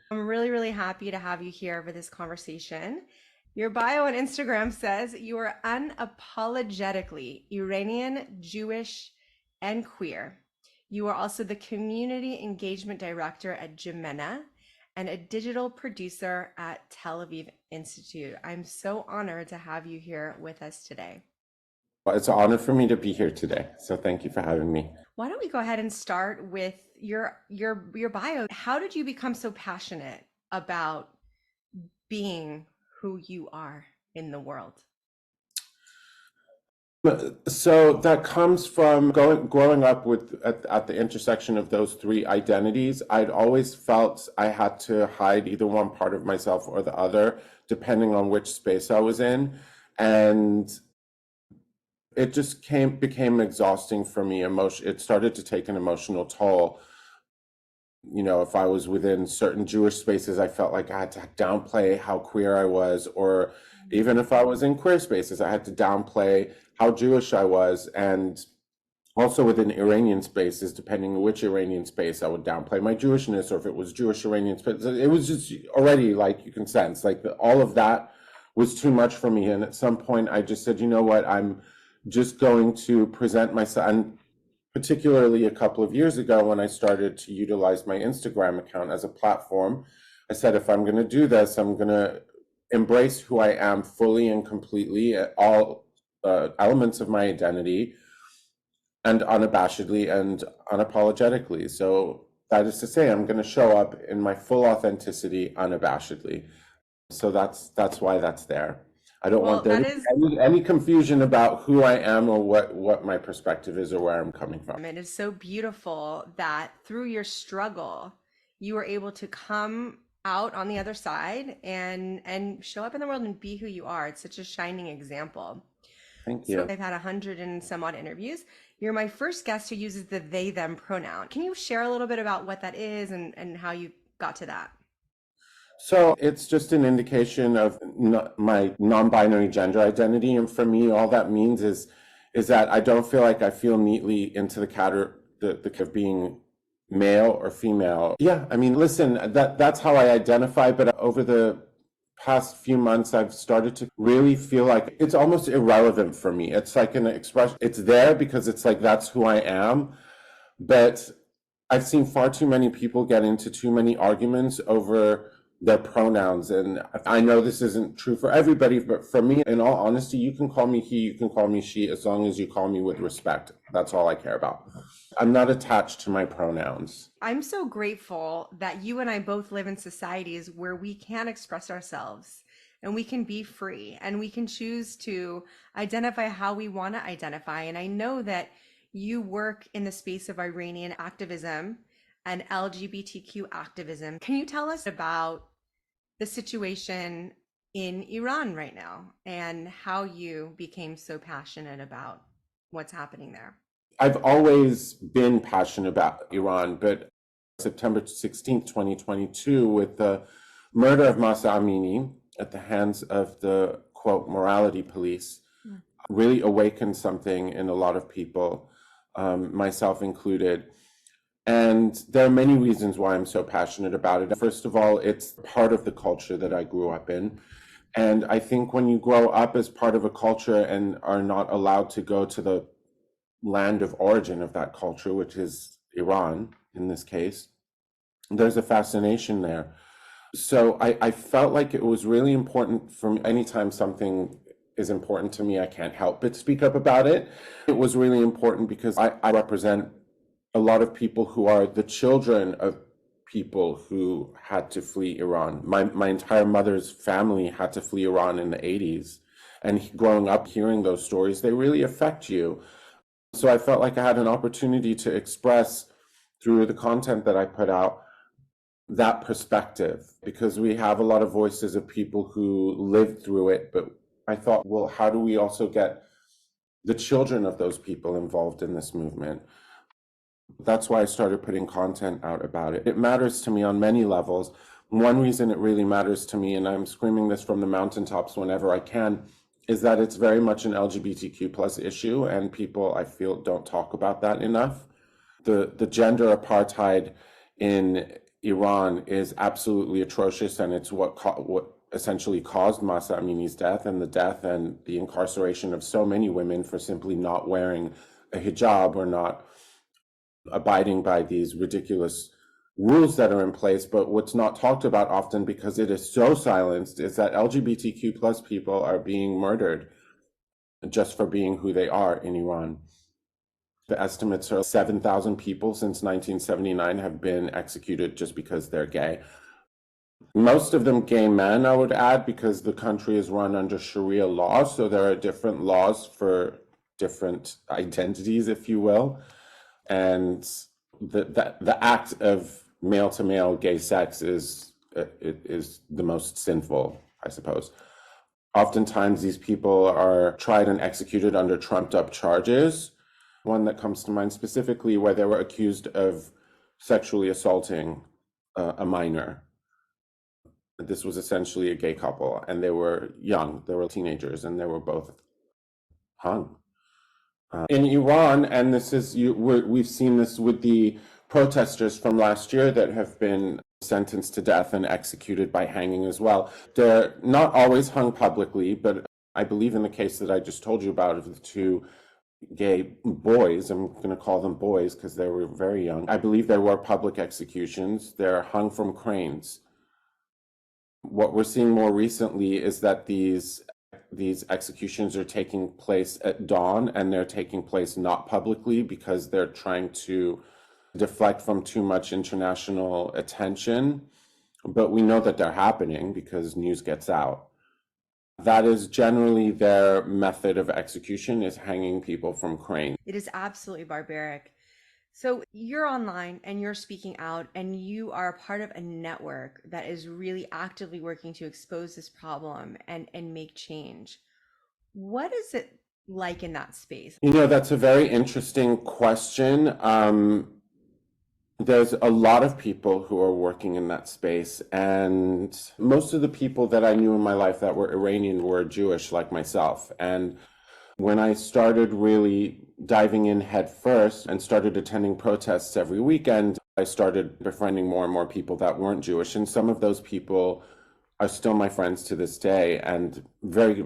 I'm really, really happy to have you here for this conversation. Your bio on Instagram says you are unapologetically Iranian, Jewish, and queer. You are also the community engagement director at Jemena and a digital producer at Tel Aviv Institute. I'm so honored to have you here with us today. Well, it's an honor for me to be here today. So thank you for having me. Why don't we go ahead and start with your bio? How did you become so passionate about being who you are in the world? So that comes from growing up at the intersection of those three identities. I'd always felt I had to hide either one part of myself or the other, depending on which space I was in. And it just became exhausting for me. It started to take an emotional toll. You know, if I was within certain Jewish spaces, I felt like I had to downplay how queer I was, or even if I was in queer spaces, I had to downplay how Jewish I was. And also within Iranian spaces, depending on which Iranian space, I would downplay my Jewishness, or if it was Jewish Iranian space, it was just already like you can sense like all of that was too much for me. And at some point, I just said, you know what, I'm just going to present myself. And particularly a couple of years ago when I started to utilize my Instagram account as a platform, I said, if I'm going to do this, I'm going to embrace who I am fully and completely, all elements of my identity, and unabashedly and unapologetically. So that is to say, I'm going to show up in my full authenticity unabashedly. So that's why that's there. I don't Well, want there that to is, be any confusion about who I am or what my perspective is or where I'm coming from. it is so beautiful that through your struggle, you were able to come out on the other side and show up in the world and be who you are. It's such a shining example. Thank So you. I've had 100 and some odd interviews. You're my first guest who uses the they them pronoun. Can you share a little bit about what that is and how you got to that? So it's just an indication of my non-binary gender identity, and for me, all that means is that I don't feel like I feel neatly into the category of being male or female. Yeah, I mean, listen, that's how I identify. But over the past few months, I've started to really feel like it's almost irrelevant for me. It's like an expression. It's there because it's like that's who I am, but I've seen far too many people get into too many arguments over their pronouns. And I know this isn't true for everybody, but for me, in all honesty, you can call me he, you can call me she, as long as you call me with respect. That's all I care about. I'm not attached to my pronouns. I'm so grateful that you and I both live in societies where we can express ourselves and we can be free and we can choose to identify how we want to identify. And I know that you work in the space of Iranian activism and LGBTQ activism. Can you tell us about the situation in Iran right now and how you became so passionate about what's happening there? I've always been passionate about Iran, but September 16th, 2022, with the murder of Masa Amini at the hands of the, quote, morality police, really awakened something in a lot of people, myself included. And there are many reasons why I'm so passionate about it. First of all, it's part of the culture that I grew up in. And I think when you grow up as part of a culture and are not allowed to go to the land of origin of that culture, which is Iran in this case, there's a fascination there. So I felt like it was really important for me. Anytime something is important to me, I can't help but speak up about it. It was really important because I represent a lot of people who are the children of people who had to flee Iran. My entire mother's family had to flee Iran in the 80s. And growing up hearing those stories, they really affect you. So I felt like I had an opportunity to express through the content that I put out that perspective, because we have a lot of voices of people who lived through it. But I thought, well, how do we also get the children of those people involved in this movement? That's why I started putting content out about it. It matters to me on many levels. One reason it really matters to me, and I'm screaming this from the mountaintops whenever I can, is that it's very much an LGBTQ plus issue, and people, I feel, don't talk about that enough. The gender apartheid in Iran is absolutely atrocious, and it's what essentially caused Mahsa Amini's death and the death and the incarceration of so many women for simply not wearing a hijab or not abiding by these ridiculous rules that are in place. But what's not talked about often, because it is so silenced, is that LGBTQ plus people are being murdered just for being who they are in Iran. The estimates are 7,000 people since 1979 have been executed just because they're gay. Most of them gay men, I would add, because the country is run under Sharia law, so there are different laws for different identities, if you will. And the act of male-to-male gay sex is the most sinful, I suppose. Oftentimes, these people are tried and executed under trumped-up charges. One that comes to mind specifically, where they were accused of sexually assaulting a minor. This was essentially a gay couple, and they were young, they were teenagers, and they were both hung. In Iran, and we've seen this with the protesters from last year that have been sentenced to death and executed by hanging as well. They're not always hung publicly, but I believe in the case that I just told you about of the two gay boys, I'm going to call them boys because they were very young. I believe there were public executions. They're hung from cranes. What we're seeing more recently is that these executions are taking place at dawn, and they're taking place not publicly because they're trying to deflect from too much international attention. But we know that they're happening because news gets out. That is generally their method of execution, is hanging people from cranes. It is absolutely barbaric. So you're online and you're speaking out, and you are a part of a network that is really actively working to expose this problem and make change. What is it like in that space? That's a very interesting question. There's a lot of people who are working in that space, and most of the people that I knew in my life that were Iranian were Jewish, like myself. And when I started really diving in head first and started attending protests every weekend, I started befriending more and more people that weren't Jewish. And some of those people are still my friends to this day, and very,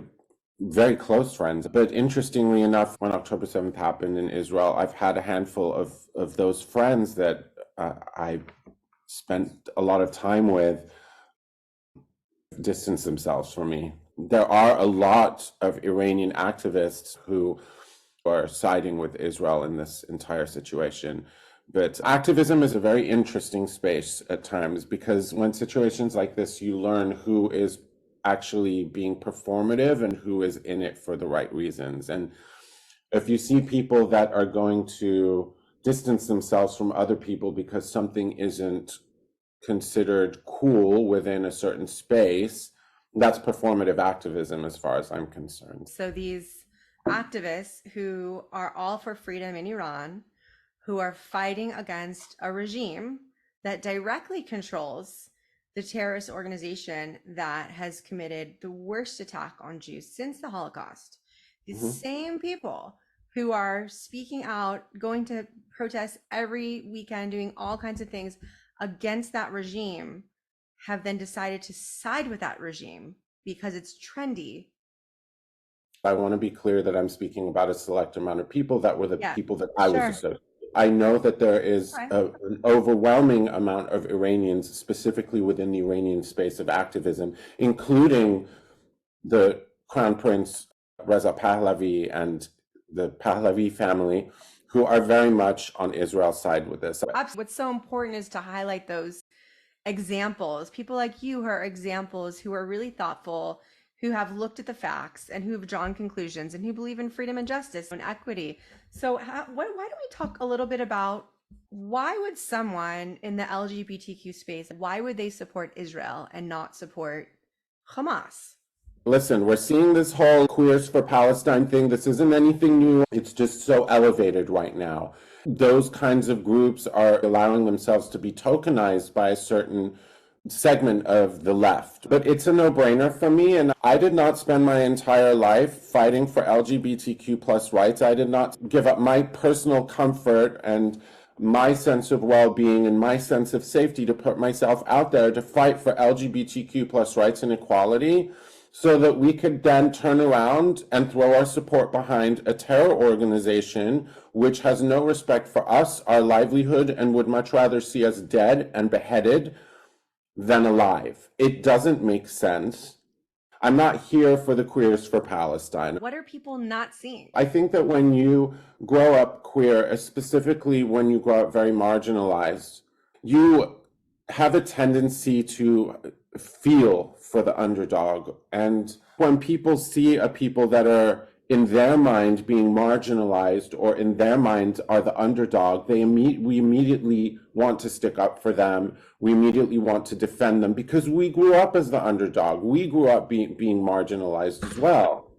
very close friends. But interestingly enough, when October 7th happened in Israel, I've had a handful of those friends that I spent a lot of time with distance themselves from me. There are a lot of Iranian activists who are siding with Israel in this entire situation. But activism is a very interesting space at times, because when situations like this, you learn who is actually being performative and who is in it for the right reasons. And if you see people that are going to distance themselves from other people because something isn't considered cool within a certain space, that's performative activism as far as I'm concerned. So these activists who are all for freedom in Iran, who are fighting against a regime that directly controls the terrorist organization that has committed the worst attack on Jews since the Holocaust. The same people who are speaking out, going to protest every weekend, doing all kinds of things against that regime, have then decided to side with that regime because it's trendy. I want to be clear that I'm speaking about a select amount of people that were the people that I was associated. I know that there is an overwhelming amount of Iranians, specifically within the Iranian space of activism, including the Crown Prince Reza Pahlavi and the Pahlavi family, who are very much on Israel's side with this. What's so important is to highlight those examples, people like you who are examples, who are really thoughtful, who have looked at the facts and who have drawn conclusions and who believe in freedom and justice and equity. So why don't we talk a little bit about why would someone in the LGBTQ space, why would they support Israel and not support Hamas? Listen, we're seeing this whole Queers for Palestine thing. This isn't anything new. It's just so elevated right now. Those kinds of groups are allowing themselves to be tokenized by a certain segment of the left. But it's a no-brainer for me, and I did not spend my entire life fighting for LGBTQ plus rights. I did not give up my personal comfort and my sense of well-being and my sense of safety to put myself out there to fight for LGBTQ plus rights and equality, so that we could then turn around and throw our support behind a terror organization which has no respect for us, our livelihood, and would much rather see us dead and beheaded than alive. It doesn't make sense. I'm not here for the Queers for Palestine. What are people not seeing? I think that when you grow up queer, specifically when you grow up very marginalized, you have a tendency to feel for the underdog. And when people see a people that are in their mind being marginalized or in their mind are the underdog, we immediately want to stick up for them. We immediately want to defend them because we grew up as the underdog. We grew up being marginalized as well.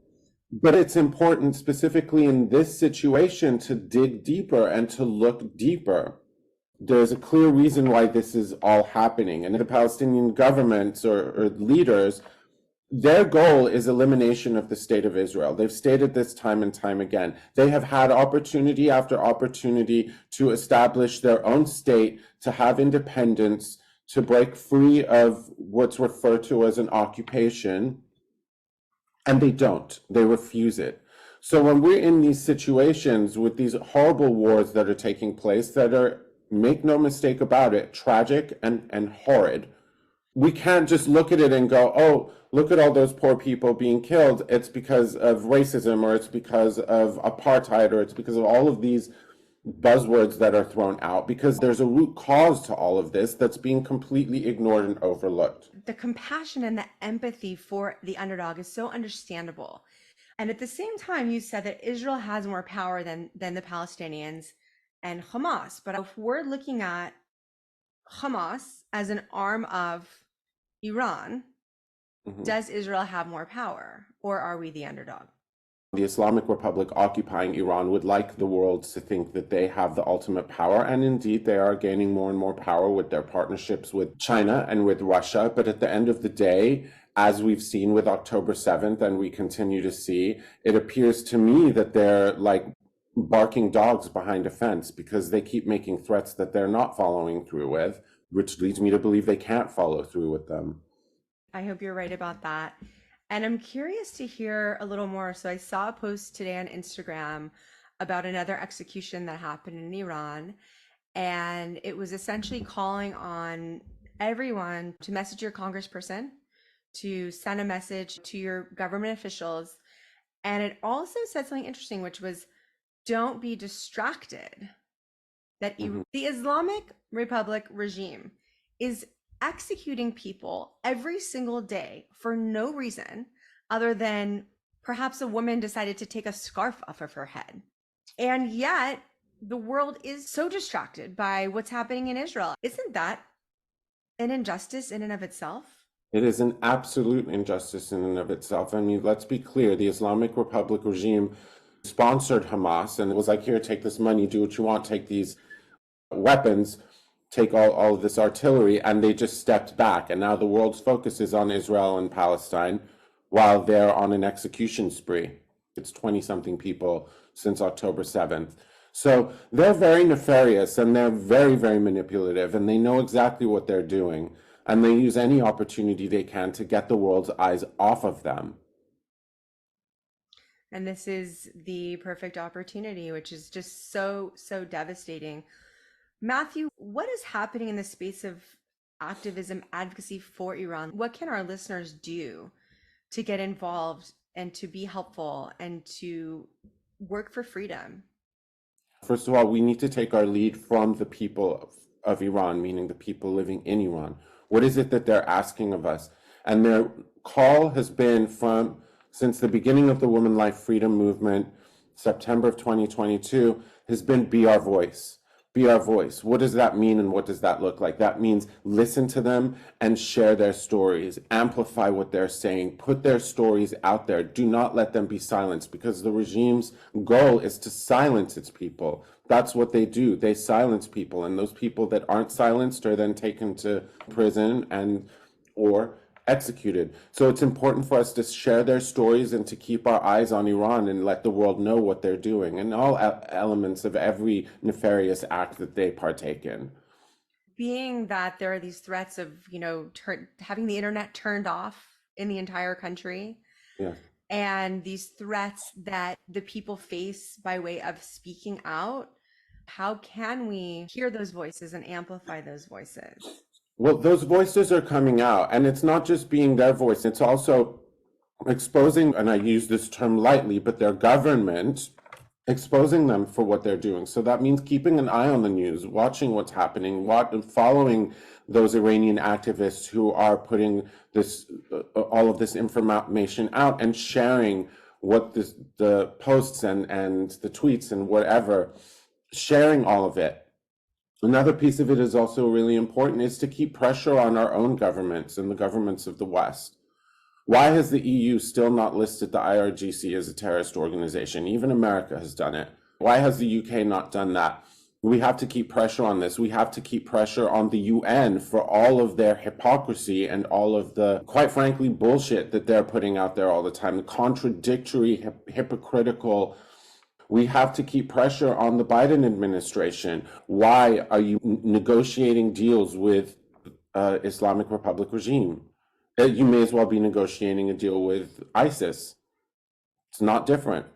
But it's important, specifically in this situation, to dig deeper and to look deeper. There's a clear reason why this is all happening. And the Palestinian governments or leaders, their goal is elimination of the state of Israel. They've stated this time and time again. They have had opportunity after opportunity to establish their own state, to have independence, to break free of what's referred to as an occupation. And they don't. They refuse it. So when we're in these situations with these horrible wars that are taking place, that are, make no mistake about it, tragic and horrid, we can't just look at it and go, oh, look at all those poor people being killed. It's because of racism, or it's because of apartheid, or it's because of all of these buzzwords that are thrown out, because there's a root cause to all of this that's being completely ignored and overlooked. The compassion and the empathy for the underdog is so understandable. And at the same time, you said that Israel has more power than the Palestinians and Hamas. But if we're looking at Hamas as an arm of Iran, does Israel have more power, or are we the underdog? The Islamic Republic occupying Iran would like the world to think that they have the ultimate power, and indeed they are gaining more and more power with their partnerships with China and with Russia. But at the end of the day, as we've seen with October 7th, and we continue to see, it appears to me that they're like barking dogs behind a fence, because they keep making threats that they're not following through with, which leads me to believe they can't follow through with them. I hope you're right about that. And I'm curious to hear a little more. So I saw a post today on Instagram about another execution that happened in Iran. And it was essentially calling on everyone to message your congressperson, to send a message to your government officials. And it also said something interesting, which was, don't be distracted that the Islamic Republic regime is executing people every single day for no reason other than perhaps a woman decided to take a scarf off of her head. And yet the world is so distracted by what's happening in Israel. Isn't that an injustice in and of itself? It is an absolute injustice in and of itself. I mean, let's be clear. The Islamic Republic regime sponsored Hamas, and it was like, here, take this money, do what you want, take these weapons, take all of this artillery, and they just stepped back. And now the world's focus is on Israel and Palestine while they're on an execution spree. It's 20-something people since October 7th. So they're very nefarious, and they're very, very manipulative, and they know exactly what they're doing. And they use any opportunity they can to get the world's eyes off of them. And this is the perfect opportunity, which is just so, so devastating. Matthew, what is happening in the space of activism, advocacy for Iran? What can our listeners do to get involved and to be helpful and to work for freedom? First of all, we need to take our lead from the people of Iran, meaning the people living in Iran. What is it that they're asking of us? And their call has been since the beginning of the Women Life Freedom Movement, September of 2022, has been be our voice. Be our voice. What does that mean, and what does that look like? That means listen to them and share their stories, amplify what they're saying, put their stories out there. Do not let them be silenced, because the regime's goal is to silence its people. That's what they do. They silence people, and those people that aren't silenced are then taken to prison or executed. So it's important for us to share their stories and to keep our eyes on Iran and let the world know what they're doing and all elements of every nefarious act that they partake in. Being that there are these threats of, having the internet turned off in the entire country, Yeah. and these threats that the people face by way of speaking out, how can we hear those voices and amplify those voices? Well, those voices are coming out, and it's not just being their voice, it's also exposing, and I use this term lightly, but their government, exposing them for what they're doing. So that means keeping an eye on the news, watching what's happening, following those Iranian activists who are putting this all of this information out and sharing what the posts and the tweets and whatever, sharing all of it. Another piece of it is also really important, is to keep pressure on our own governments and the governments of the West. Why has the EU still not listed the IRGC as a terrorist organization? Even America has done it. Why has the UK not done that? We have to keep pressure on this. We have to keep pressure on the UN for all of their hypocrisy and all of the, quite frankly, bullshit that they're putting out there all the time, the contradictory, hypocritical. We have to keep pressure on the Biden administration. Why are you negotiating deals with Islamic Republic regime? You may as well be negotiating a deal with ISIS. It's not different.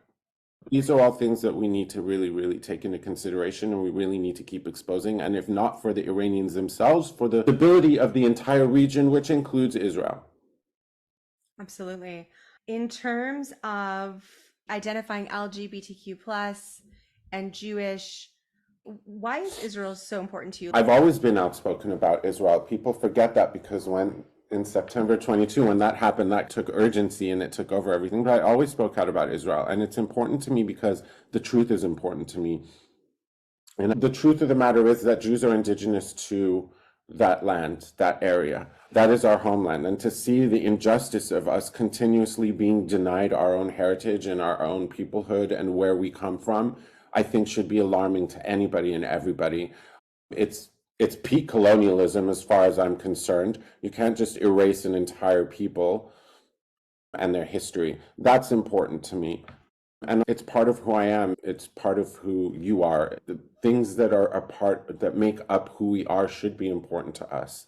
These are all things that we need to really, really take into consideration, and we really need to keep exposing. And if not for the Iranians themselves, for the stability of the entire region, which includes Israel. Absolutely. In terms of identifying LGBTQ plus and Jewish, why is Israel so important to you? I've always been outspoken about Israel. People forget that because in September 22, when that happened, that took urgency and it took over everything. But I always spoke out about Israel. And it's important to me because the truth is important to me. And the truth of the matter is that Jews are indigenous to that land, that area. That is our homeland. And to see the injustice of us continuously being denied our own heritage and our own peoplehood and where we come from, I think should be alarming to anybody and everybody. It's peak colonialism as far as I'm concerned. You can't just erase an entire people and their history. That's important to me. And it's part of who I am. It's part of who you are. The things that are a part that make up who we are should be important to us.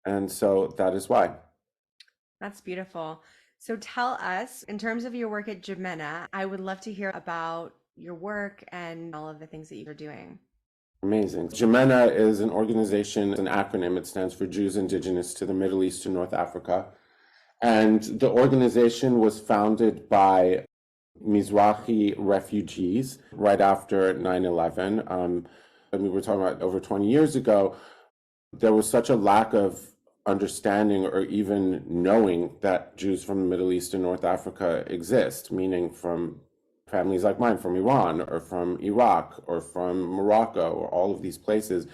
And so that is why. That's beautiful. So tell us, in terms of your work at Jemena, I would love to hear about your work and all of the things that you're doing. Amazing. Jemena is an organization, an acronym. It stands for Jews Indigenous to the Middle East and North Africa. And the organization was founded by Mizrahi refugees right after 9/11. And we were talking about over 20 years ago, there was such a lack of understanding or even knowing that Jews from the Middle East and North Africa exist, meaning from families like mine from Iran or from Iraq or from Morocco or all of these places.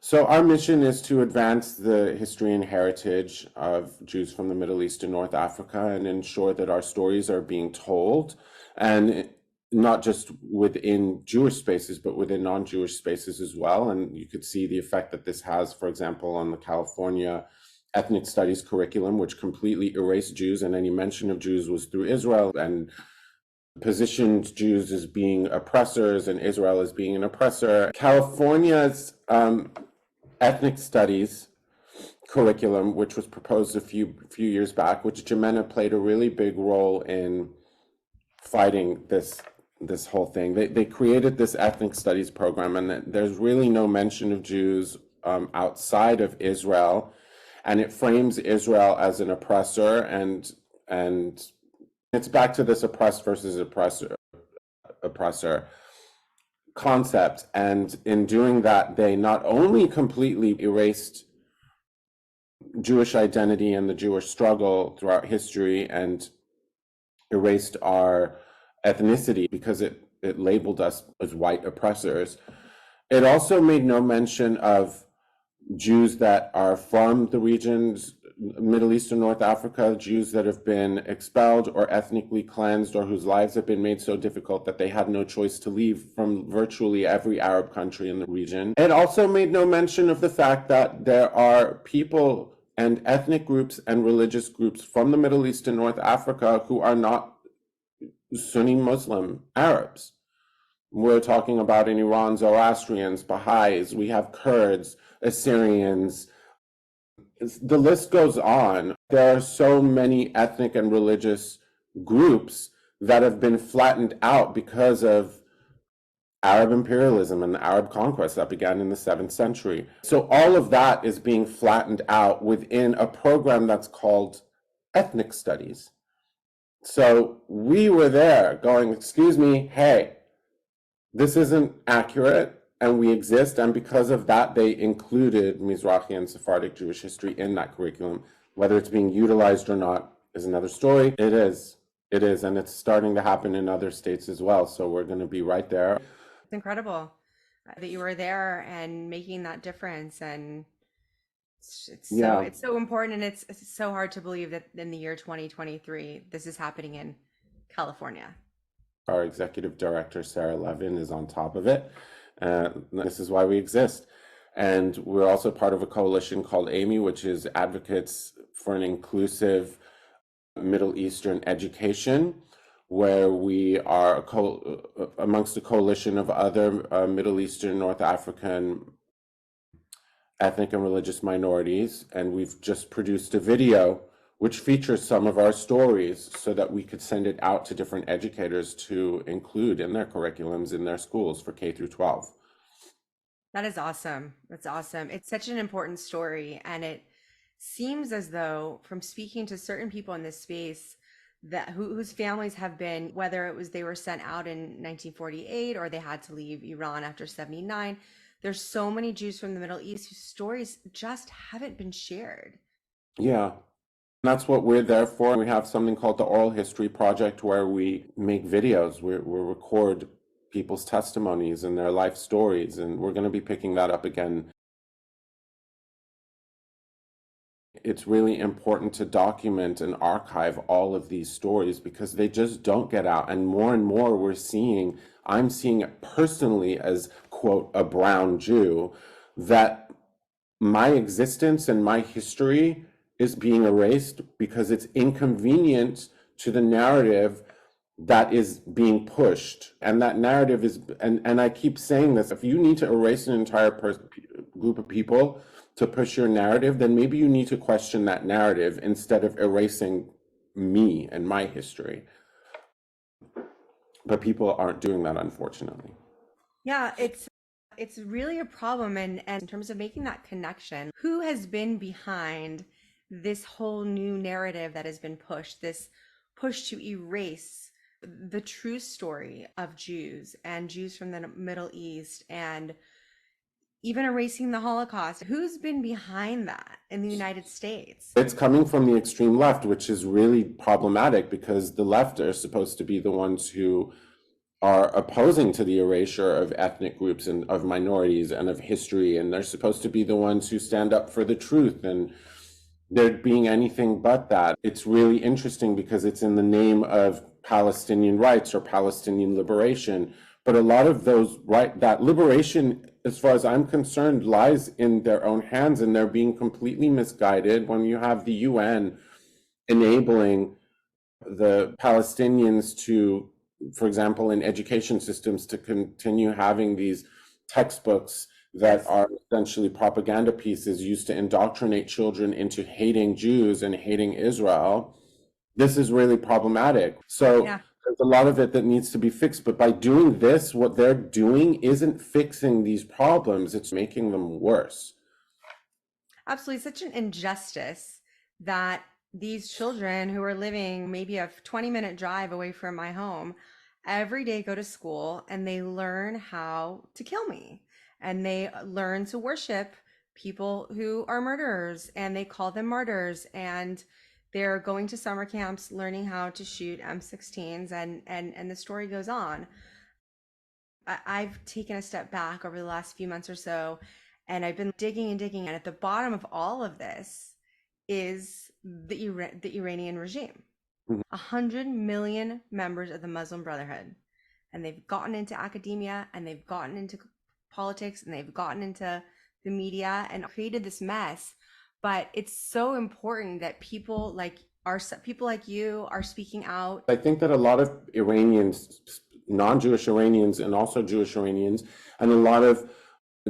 So our mission is to advance the history and heritage of Jews from the Middle East and North Africa and ensure that our stories are being told, and not just within Jewish spaces, but within non-Jewish spaces as well. And you could see the effect that this has, for example, on the California ethnic studies curriculum, which completely erased Jews, and any mention of Jews was through Israel and positioned Jews as being oppressors and Israel as being an oppressor. California's ethnic studies curriculum, which was proposed a few years back, which Jemena played a really big role in fighting this whole thing. They created this ethnic studies program, and there's really no mention of Jews outside of Israel, and it frames Israel as an oppressor, and it's back to this oppressed versus oppressor concept. And in doing that, they not only completely erased Jewish identity and the Jewish struggle throughout history and erased our ethnicity because it labeled us as white oppressors, it also made no mention of Jews that are from the regions, Middle East and North Africa, Jews that have been expelled or ethnically cleansed or whose lives have been made so difficult that they had no choice to leave from virtually every Arab country in the region. It also made no mention of the fact that there are people and ethnic groups and religious groups from the Middle East and North Africa who are not Sunni Muslim Arabs. We're talking about in Iran, Zoroastrians, Baha'is, we have Kurds, Assyrians. The list goes on. There are so many ethnic and religious groups that have been flattened out because of Arab imperialism and the Arab conquest that began in the 7th century. So all of that is being flattened out within a program that's called ethnic studies. So we were there going, excuse me, hey, this isn't accurate, and we exist, and because of that, they included Mizrahi and Sephardic Jewish history in that curriculum. Whether it's being utilized or not is another story. It is, and it's starting to happen in other states as well, so we're going to be right there. It's incredible that you were there and making that difference, and it's so important, and it's so hard to believe that in the year 2023 this is happening in California. Our executive director, Sarah Levin, is on top of it. This is why we exist. And we're also part of a coalition called AMI, which is Advocates for an Inclusive Middle Eastern Education, where we are amongst a coalition of other Middle Eastern, North African ethnic and religious minorities. And we've just produced a video which features some of our stories so that we could send it out to different educators to include in their curriculums in their schools for K through 12. That is awesome. That's awesome. It's such an important story. And it seems as though, from speaking to certain people in this space, that whose families have been, whether it was they were sent out in 1948 or they had to leave Iran after 79, there's so many Jews from the Middle East whose stories just haven't been shared. Yeah. That's what we're there for. We have something called the Oral History Project where we make videos, we record people's testimonies and their life stories, and we're going to be picking that up again. It's really important to document and archive all of these stories because they just don't get out. And more I'm seeing it personally as, quote, a brown Jew, that my existence and my history is being erased because it's inconvenient to the narrative that is being pushed. And that narrative is, and I keep saying this, if you need to erase an entire group of people to push your narrative, then maybe you need to question that narrative instead of erasing me and my history. But people aren't doing that, unfortunately. Yeah, it's really a problem. And in terms of making that connection, who has been behind this whole new narrative that has been pushed, this push to erase the true story of Jews and Jews from the Middle East, and even erasing the Holocaust? Who's been behind that in the United States? It's coming from the extreme left, which is really problematic because the left are supposed to be the ones who are opposing to the erasure of ethnic groups and of minorities and of history, and they're supposed to be the ones who stand up for the truth, and they're being anything but that. It's really interesting because it's in the name of Palestinian rights or Palestinian liberation, but a lot of that liberation, as far as I'm concerned, lies in their own hands, and they're being completely misguided when you have the UN enabling the Palestinians to, for example, in education systems, to continue having these textbooks that are essentially propaganda pieces used to indoctrinate children into hating Jews and hating Israel. This is really problematic. So there's a lot of it that needs to be fixed. But by doing this, what they're doing isn't fixing these problems. It's making them worse. Absolutely. Such an injustice that these children who are living maybe a 20-minute drive away from my home every day go to school and they learn how to kill me. And they learn to worship people who are murderers, and they call them martyrs. And they're going to summer camps, learning how to shoot M16s, and the story goes on. I've taken a step back over the last few months or so, and I've been digging and digging. And at the bottom of all of this is the Iranian regime. Mhm. 100 million members of the Muslim Brotherhood, and they've gotten into academia, and they've gotten into politics, and they've gotten into the media and created this mess. But it's so important that people like you are speaking out. I think that a lot of Iranians, non-Jewish Iranians, and also Jewish Iranians, and a lot of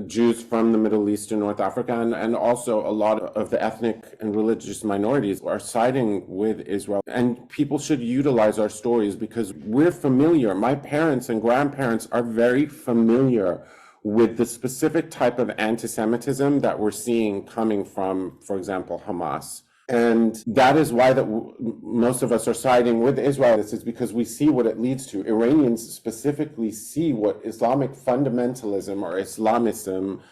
Jews from the Middle East and North Africa, and also a lot of the ethnic and religious minorities are siding with Israel. And people should utilize our stories because we're familiar. My parents and grandparents are very familiar with the specific type of anti-Semitism that we're seeing coming from, for example, Hamas. And that is why most of us are siding with Israel. This is because we see what it leads to. Iranians specifically see what Islamic fundamentalism or Islamism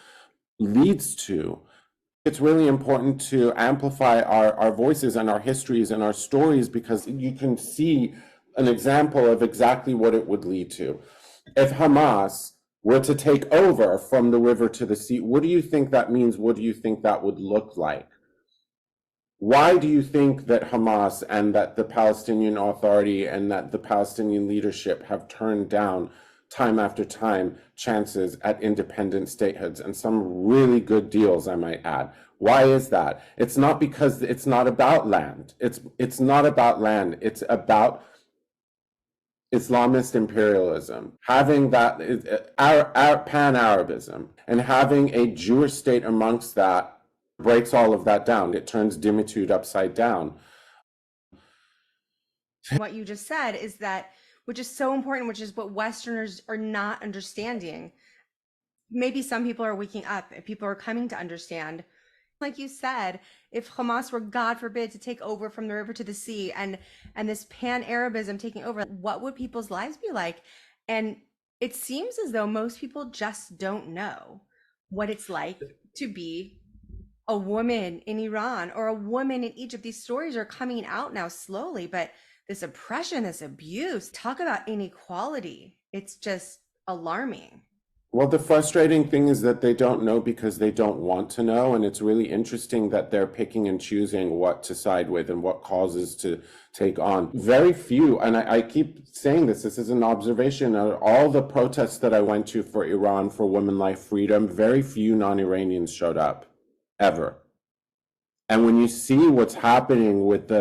leads to. It's really important to amplify our voices and our histories and our stories because you can see an example of exactly what it would lead to. If Hamas were to take over from the river to the sea, what do you think that means? What do you think that would look like? Why do you think that Hamas and that the Palestinian Authority and that the Palestinian leadership have turned down time after time chances at independent statehoods and some really good deals, I might add? Why is that? It's not because it's not about land. It's not about land. It's about Islamist imperialism, having that our pan-Arabism, and having a Jewish state amongst that breaks all of that down. It turns dimitude upside down. What you just said is that, which is so important, which is what Westerners are not understanding. Maybe some people are waking up and people are coming to understand. Like you said, if Hamas were, God forbid, to take over from the river to the sea, and this pan-Arabism taking over, what would people's lives be like? And it seems as though most people just don't know what it's like to be a woman in Iran or a woman in Egypt. These stories are coming out now slowly, but this oppression, this abuse, talk about inequality. It's just alarming. Well, the frustrating thing is that they don't know because they don't want to know. And it's really interesting that they're picking and choosing what to side with and what causes to take on. Very few, and I keep saying this is an observation of all the protests that I went to for Iran, for women life freedom, very few non-Iranians showed up, ever. And when you see what's happening with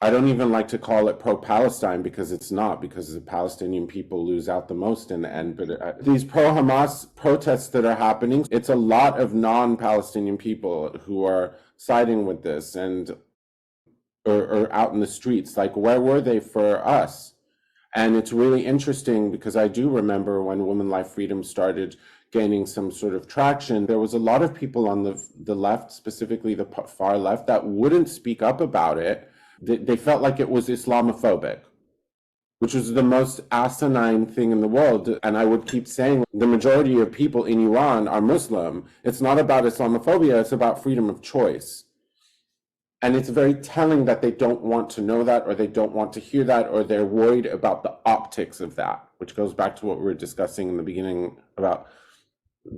I don't even like to call it pro-Palestine because it's not, because the Palestinian people lose out the most in the end. But these pro-Hamas protests that are happening, it's a lot of non-Palestinian people who are siding with this and or out in the streets. Like, where were they for us? And it's really interesting because I do remember when Women Life Freedom started gaining some sort of traction, there was a lot of people on the left, specifically the far left, that wouldn't speak up about it. They felt like it was Islamophobic, which was the most asinine thing in the world. And I would keep saying the majority of people in Iran are Muslim. It's not about Islamophobia, it's about freedom of choice. And it's very telling that they don't want to know that, or they don't want to hear that, or they're worried about the optics of that, which goes back to what we were discussing in the beginning about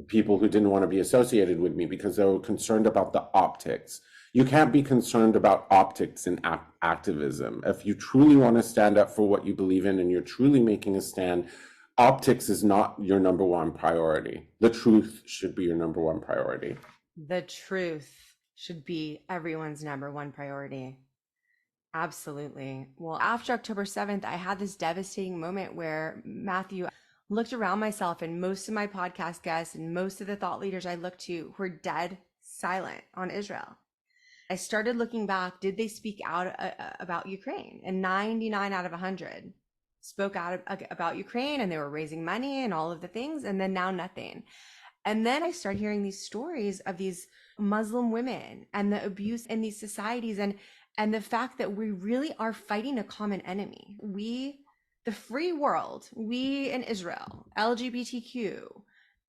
people who didn't want to be associated with me because they were concerned about the optics. You can't be concerned about optics in activism. If you truly want to stand up for what you believe in and you're truly making a stand, optics is not your number one priority. The truth should be your number one priority. The truth should be everyone's number one priority. Absolutely. Well, after October 7th, I had this devastating moment where, Matthew, looked around myself, and most of my podcast guests and most of the thought leaders I looked to were dead silent on Israel. I started looking back. Did they speak out about Ukraine? And 99 out of 100 spoke out about Ukraine, and they were raising money and all of the things. And then now nothing. And then I started hearing these stories of these Muslim women and the abuse in these societies, and the fact that we really are fighting a common enemy. We, the free world, we in Israel, LGBTQ,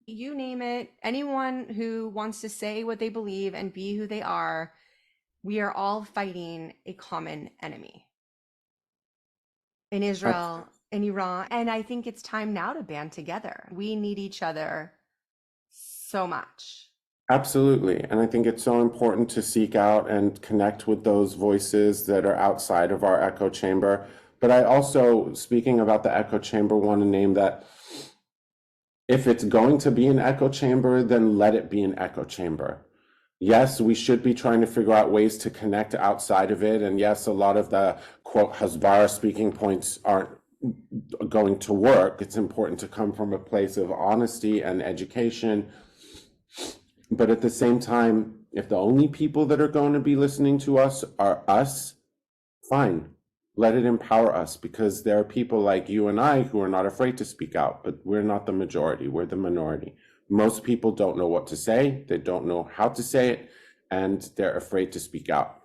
you name it, anyone who wants to say what they believe and be who they are, we are all fighting a common enemy in Israel, in Iran. And I think it's time now to band together. We need each other so much. Absolutely. And I think it's so important to seek out and connect with those voices that are outside of our echo chamber. But I also, speaking about the echo chamber, want to name that if it's going to be an echo chamber, then let it be an echo chamber. Yes, we should be trying to figure out ways to connect outside of it. And yes, a lot of the quote Hasbara speaking points aren't going to work. It's important to come from a place of honesty and education. But at the same time, if the only people that are going to be listening to us are us, fine. Let it empower us, because there are people like you and I who are not afraid to speak out, but we're not the majority, we're the minority. Most people don't know what to say, they don't know how to say it, and they're afraid to speak out.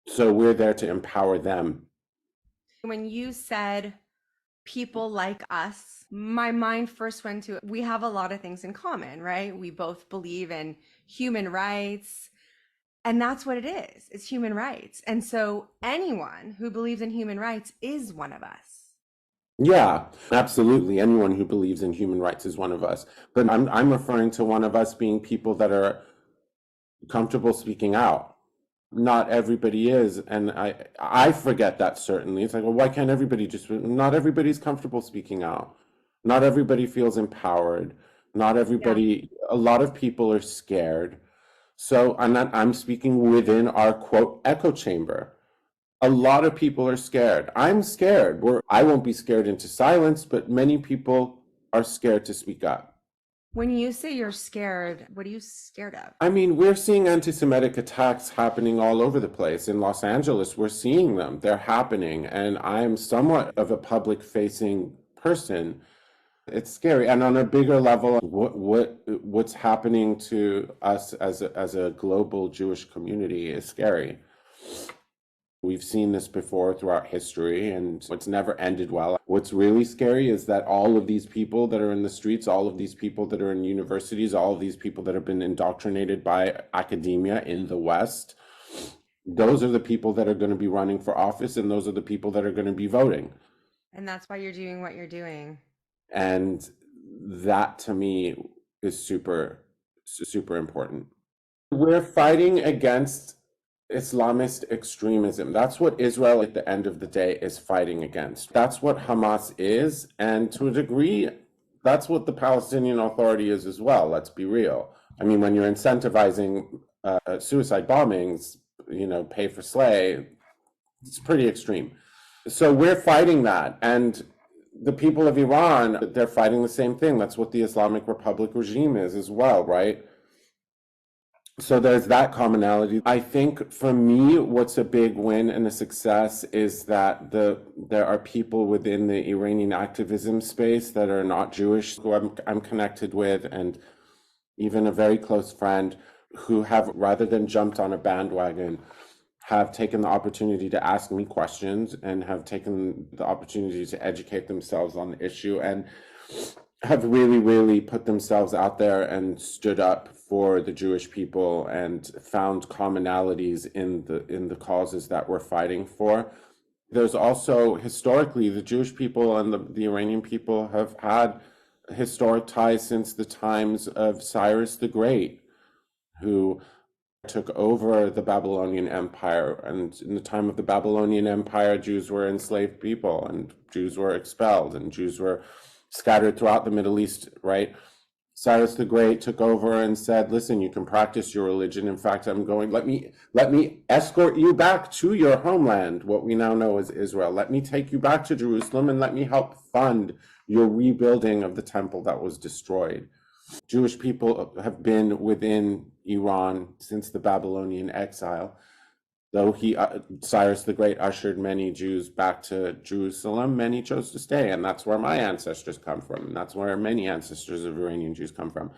So we're there to empower them. When you said people like us, my mind first went to we have a lot of things in common, right? We both believe in human rights, and that's what it is. It's human rights. And so anyone who believes in human rights is one of us. Yeah, absolutely. Anyone who believes in human rights is one of us. But I'm referring to one of us being people that are comfortable speaking out. Not everybody is, and I forget that certainly. It's like, well, why can't everybody just? Not everybody's comfortable speaking out. Not everybody feels empowered. Not Yeah. everybody. A lot of people are scared. So I'm speaking within our quote echo chamber. A lot of people are scared. I'm scared. I won't be scared into silence, but many people are scared to speak up. When you say you're scared, what are you scared of? I mean, we're seeing anti-Semitic attacks happening all over the place. In Los Angeles, we're seeing them. They're happening. And I'm somewhat of a public-facing person. It's scary. And on a bigger level, what's happening to us as a global Jewish community is scary. We've seen this before throughout history, and it's never ended well. What's really scary is that all of these people that are in the streets, all of these people that are in universities, all of these people that have been indoctrinated by academia in the West, those are the people that are going to be running for office, and those are the people that are going to be voting. And that's why you're doing what you're doing. And that to me is super important. We're fighting against Islamist extremism. That's what Israel at the end of the day is fighting against. That's what Hamas is. And to a degree, that's what the Palestinian Authority is as well. Let's be real. I mean, when you're incentivizing suicide bombings, pay for slay, it's pretty extreme. So we're fighting that. And the people of Iran, they're fighting the same thing. That's what the Islamic Republic regime is as well, right? So there's that commonality. I think for me, what's a big win and a success is that there are people within the Iranian activism space that are not Jewish who I'm connected with, and even a very close friend who have, rather than jumped on a bandwagon, have taken the opportunity to ask me questions and have taken the opportunity to educate themselves on the issue, and have really, really put themselves out there and stood up for the Jewish people and found commonalities in the causes that we're fighting for. There's also historically the Jewish people and the Iranian people have had historic ties since the times of Cyrus the Great, who took over the Babylonian Empire. And in the time of the Babylonian Empire, Jews were enslaved people, and Jews were expelled, and Jews were scattered throughout the Middle East, right? Cyrus the Great took over and said, listen, you can practice your religion. In fact, let me escort you back to your homeland, what we now know as Israel. Let me take you back to Jerusalem, and let me help fund your rebuilding of the temple that was destroyed. Jewish people have been within Iran since the Babylonian exile. Though Cyrus the Great ushered many Jews back to Jerusalem, many chose to stay, and that's where my ancestors come from, and that's where many ancestors of Iranian Jews come from.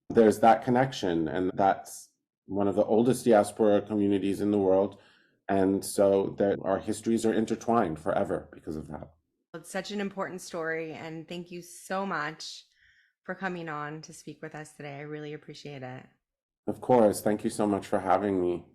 There's that connection, and that's one of the oldest diaspora communities in the world, and so our histories are intertwined forever because of that. It's such an important story, and thank you so much for coming on to speak with us today. I really appreciate it. Of course, thank you so much for having me.